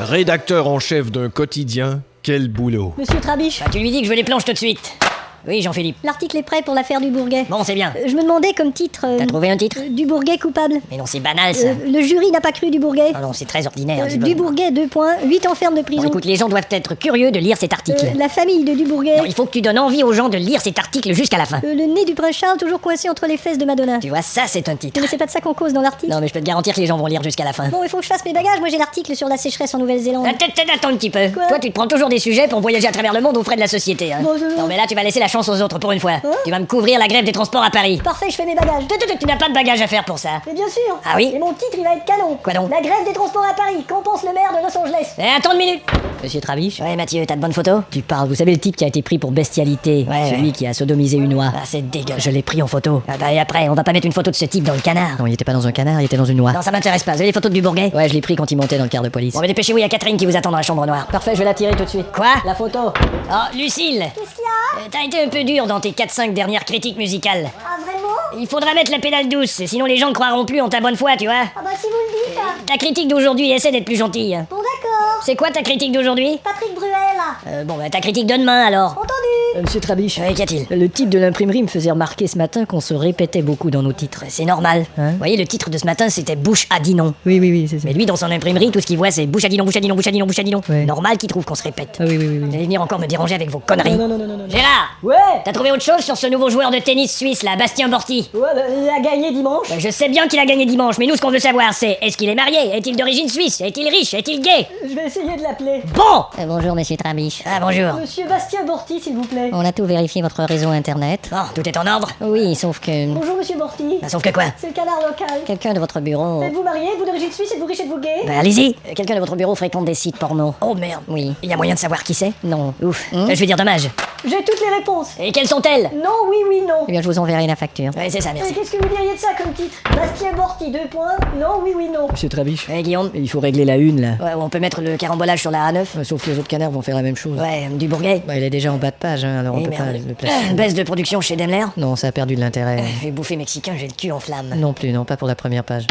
Rédacteur en chef d'un quotidien, quel boulot. Monsieur Trabiche, Bah, tu lui dis que je veux les planches tout de suite. Oui, Jean-Philippe. l'article est prêt pour l'affaire du Bourget. Bon, c'est bien. Je me demandais comme titre... T'as trouvé un titre? Du Bourget coupable. Mais non, c'est banal, ça. Le jury n'a pas cru du Bourget. Ah non, c'est très ordinaire. dis Du donc. Bourget, 2 points, 8 ans ferme de prison. Bon, écoute, les gens doivent être curieux de lire cet article. La famille de Dubourget. Non, il faut que tu donnes envie aux gens de lire cet article jusqu'à la fin. Le nez du prince Charles toujours coincé entre les fesses de Madonna. Tu vois, ça, c'est un titre. Mais c'est pas de ça qu'on cause dans l'article. Non, mais je peux te garantir que les gens vont lire jusqu'à la fin. Bon, il faut que je fasse mes bagages. Moi, j'ai l'article sur la sécheresse en Nouvelle-Zélande. Attends un petit peu. Quoi? Toi, tu te prends toujours des sujets pour voyager à travers le monde aux frais de la société. Hein. Bon, Non, mais là, tu vas laisser la chance aux autres pour une fois. Tu vas me couvrir la grève des transports à Paris. Parfait, je fais mes bagages. Tu n'as pas de bagages à faire pour ça. Mais bien sûr. Ah oui? Et mon titre, il va être canon. Quoi donc? La grève des transports à Paris. Qu'en pense le maire de Los Angeles? Attends une minute. Monsieur Trabiche? Ouais, Mathieu, t'as de bonnes photos? Tu parles, vous savez le type qui a été pris pour bestialité. Celui qui a sodomisé une oie. Ah, c'est dégueulasse. Je l'ai pris en photo. Ah bah, et après, on va pas mettre une photo de ce type dans le canard. Non, il était pas dans un canard, il était dans une oie. Non, ça m'intéresse pas. Vous avez les photos du Bourget? Ouais, je l'ai pris quand il montait dans le car de police. Bon, mais dépêchez-vous, il y a Catherine qui vous attend dans la chambre noire. Parfait, je vais la tirer tout de suite. Quoi? La photo. Oh, Lucille! Qu'est-ce qu'il y a? T'as été un peu dur dans tes 4-5 dernières critiques musicales. Ah, vraiment? Il faudra mettre la pédale douce, sinon les gens ne croiront plus en ta bonne foi, tu vois. Ah bah si vous le dites. Ta critique d'aujourd'hui, essaie d'être plus gentille. Bon, d'accord. C'est quoi ta critique d'aujourd'hui? Patrick Bruel. Bon, bah ta critique de demain alors. Entendu. Monsieur Trabiche, qu'y a-t-il? Le type de l'imprimerie me faisait remarquer ce matin qu'on se répétait beaucoup dans nos titres. C'est normal. Vous voyez, le titre de ce matin, c'était Bouche à Dinon. Oui, c'est ça. Mais lui, dans son imprimerie, tout ce qu'il voit, c'est Bouche à Dinon, Bouche à Dinon, Bouche à Dinon, Bouche à Dinon. Ouais. Normal qu'il trouve qu'on se répète. Ah oui. Vous allez venir encore me déranger avec vos conneries. Non. Gérard! Ouais. T'as trouvé autre chose sur ce nouveau joueur de tennis suisse, là, Bastien Borti? Ouais, il a gagné dimanche. Je sais bien qu'il a gagné dimanche, mais nous, ce qu'on veut savoir, c'est est-ce qu'il est marié? Est-il d'origine suisse? Est-il riche? Est-il gay? Je vais essayer de l'appeler. Bon! Bonjour, monsieur Trabiche. Ah, bonjour. Monsieur Bastien Borti, s'il vous plaît. On a tout vérifié votre réseau internet. Bon, tout est en ordre? Oui, sauf que Bonjour, monsieur Borti. Bah, sauf que quoi? C'est le canard local. quelqu'un de votre bureau... Êtes-vous marié? Êtes-vous d'origine suisse? Êtes-vous riche? Êtes-vous gay? Bah, allez-y. Quelqu'un de votre bureau fréquente des sites porno. Oh merde. Oui. Il y a moyen de savoir qui c'est? Non. Ouf. Je vais dire dommage. J'ai toutes les réponses. Et quelles sont-elles? Non, oui, non. Eh bien, je vous enverrai la facture. Ouais, c'est ça, Et merci. qu'est-ce que vous diriez de ça comme titre? Bastien Borti, 2 points. Non, oui, non. Monsieur Trabiche, Ouais, Guillaume? il faut régler la une, là. Ouais, on peut mettre le carambolage sur la A9? Sauf que les autres canards vont faire la même chose. Ouais, du Bourget? Bah, il est déjà en bas de page, hein, alors on Eh, peut pas merde. le placer. Baisse de production chez Daimler? Non, ça a perdu de l'intérêt. Je vais bouffer mexicain, j'ai le cul en flamme. Non plus, non, pas pour la première page.